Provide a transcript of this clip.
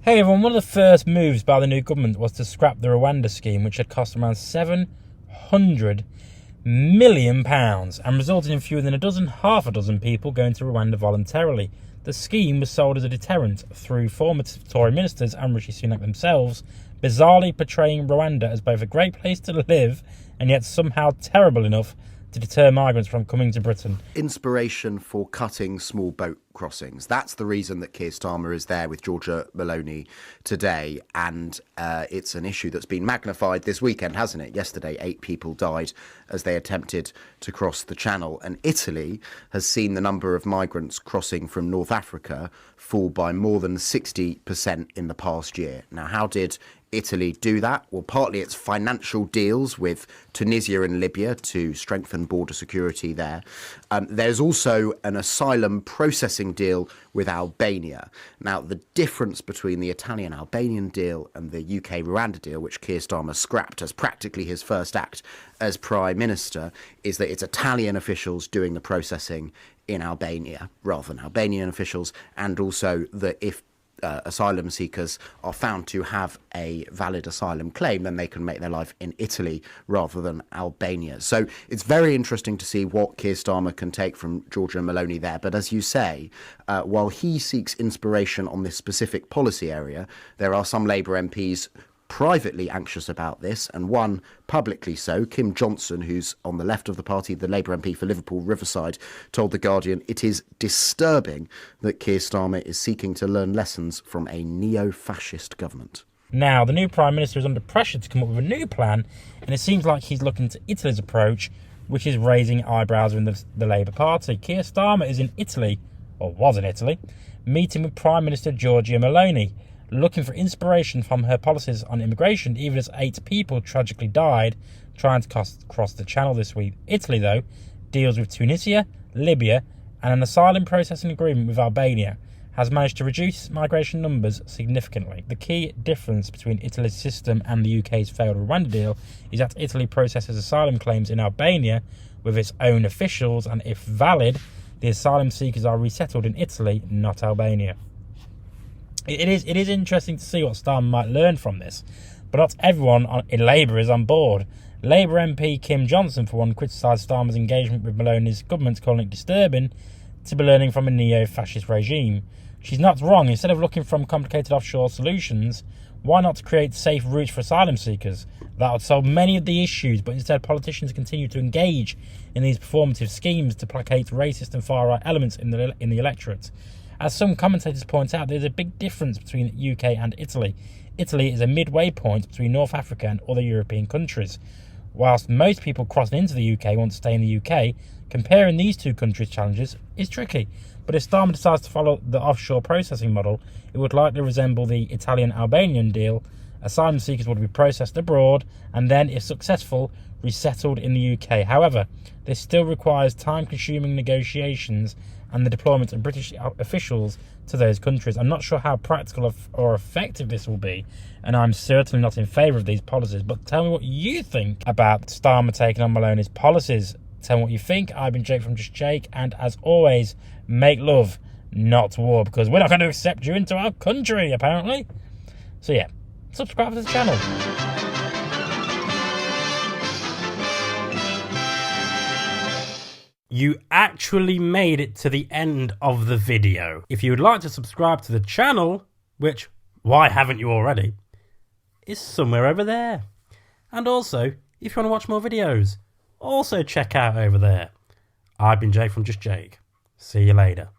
Hey everyone, one of the first moves by the new government was to scrap the Rwanda scheme, which had cost around £700 million and resulted in fewer than half a dozen people going to Rwanda voluntarily. The scheme was sold as a deterrent through former Tory ministers and Rishi Sunak themselves, bizarrely portraying Rwanda as both a great place to live and yet somehow terrible enough to deter migrants from coming to Britain. Inspiration for cutting small boat crossings. That's the reason that Keir Starmer is there with Giorgia Meloni today. And it's an issue that's been magnified this weekend, hasn't it? Yesterday, 8 people died as they attempted to cross the Channel. And Italy has seen the number of migrants crossing from North Africa fall by more than 60% in the past year. Now, how did Italy do that? Well, partly it's financial deals with Tunisia and Libya to strengthen border security there. There's also an asylum processing deal with Albania. Now, the difference between the Italian-Albanian deal and the UK-Rwanda deal, which Keir Starmer scrapped as practically his first act as Prime Minister, is that it's Italian officials doing the processing in Albania rather than Albanian officials, and also that if asylum seekers are found to have a valid asylum claim, then they can make their life in Italy rather than Albania. So it's very interesting to see what Keir Starmer can take from Giorgia Meloni there. But as you say, while he seeks inspiration on this specific policy area, there are some Labour MPs privately anxious about this, and one publicly so. Kim Johnson, who's on the left of the party, the Labour MP for Liverpool Riverside, told The Guardian it is disturbing that Keir Starmer is seeking to learn lessons from a neo-fascist government. Now, the new Prime Minister is under pressure to come up with a new plan, and it seems like he's looking to Italy's approach, which is raising eyebrows in the Labour Party. Keir Starmer is in Italy, or was in Italy, meeting with Prime Minister Giorgia Meloni, looking for inspiration from her policies on immigration, even as 8 people tragically died trying to cross the Channel this week. Italy, though, deals with Tunisia, Libya, and an asylum processing agreement with Albania has managed to reduce migration numbers significantly. The key difference between Italy's system and the UK's failed Rwanda deal is that Italy processes asylum claims in Albania with its own officials, and if valid, the asylum seekers are resettled in Italy, not Albania. It is interesting to see what Starmer might learn from this, but not everyone in Labour is on board. Labour MP Kim Johnson, for one, criticised Starmer's engagement with Meloni's government, calling it disturbing to be learning from a neo-fascist regime. She's not wrong. Instead of looking from complicated offshore solutions, why not create safe routes for asylum seekers? That would solve many of the issues, but instead politicians continue to engage in these performative schemes to placate racist and far-right elements in the electorate. As some commentators point out, there's a big difference between the UK and Italy. Italy is a midway point between North Africa and other European countries. Whilst most people crossing into the UK want to stay in the UK, comparing these two countries' challenges is tricky. But if Starmer decides to follow the offshore processing model, it would likely resemble the Italian-Albanian deal. Asylum seekers would be processed abroad and then, if successful, resettled in the UK. However, this still requires time-consuming negotiations and the deployment of British officials to those countries. I'm not sure how practical or effective this will be, and I'm certainly not in favour of these policies, but tell me what you think about Starmer taking on Meloni's policies. Tell me what you think. I've been Jake from Just Jake, and as always, make love, not war, because we're not going to accept you into our country, apparently. So yeah, subscribe to the channel. You actually made it to the end of the video. If you would like to subscribe to the channel, which, why haven't you already, is somewhere over there. And also, if you want to watch more videos, also check out over there. I've been Jake from Just Jake. See you later.